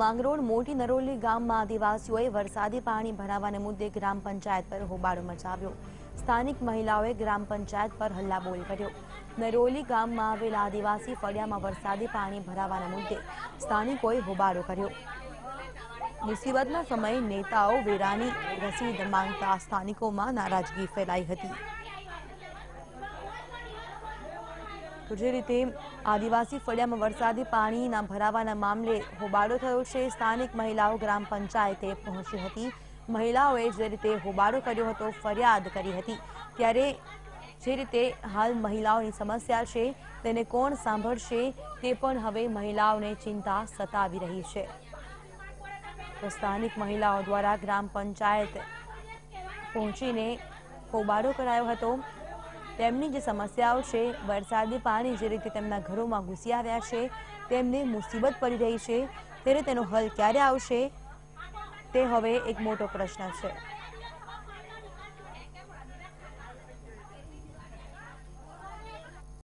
માંગરોળ મોટી નરોલી ગામમાં આદિવાસીઓએ વરસાદી પાણી ભરાવાના મુદ્દે ગ્રામ પંચાયત પર હોબાળો મચાવ્યો। સ્થાનિક મહિલાઓએ ગ્રામ પંચાયત પર હલ્લાબોલ કર્યો। નરોલી ગામમાં આવેલા આદિવાસી ફળિયામાં વરસાદી પાણી ભરાવાના મુદ્દે સ્થાનિકોએ હોબાળો કર્યો। મુસીબતના સમયે નેતાઓ વેરાની રસીદ માંગતા સ્થાનિકોમાં નારાજગી ફેલાઈ હતી। તો જે રીતે આદિવાસી ફળિયામાં વરસાદી પાણીના ભરાવાના મામલે હોબાળો થયો છે। સ્થાનિક મહિલાઓ ગ્રામ પંચાયતે પહોંચી હતી। મહિલાઓએ જે રીતે હોબાળો કર્યો હતો, ફરિયાદ કરી હતી, ત્યારે જે રીતે હાલ મહિલાઓની સમસ્યા છે તેને કોણ સાંભળશે તે પણ હવે મહિલાઓને ચિંતા સતાવી રહી છે। તો સ્થાનિક મહિલાઓ દ્વારા ગ્રામ પંચાયત પહોંચીને હોબાળો કરાયો હતો। તેમની જે સમસ્યાઓ છે, વરસાદી પાણી જે રીતે તેમના ઘરોમાં ઘૂસી આવ્યા છે, તેમને મુસીબત પડી રહી છે, ત્યારે તેનો હલ ક્યારે આવશે તે હવે એક મોટો પ્રશ્ન છે।